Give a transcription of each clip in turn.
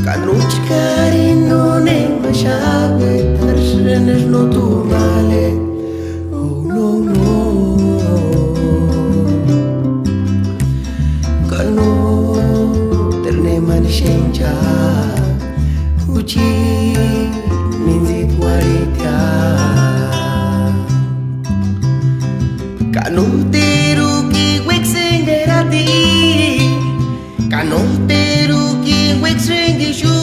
Canucci care nu ne mașave, dar rănăși nu tu male. Oh, no, no. Canu terne manishenja, uchi minzit waritia. Canu teru ki wexengerati, canu teru ki wexengishu.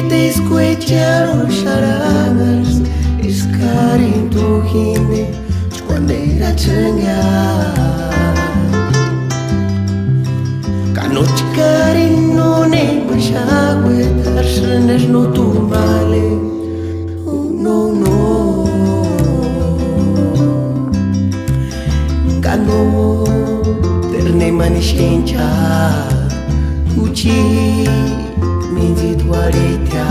Te escucharon charangas, escarin tu hinde, cuando era changa. Canoch carin no ne mashagwe, tarsanas no tu male. Oh, no, no. Cano terne manishencha, uchi minzit waritia.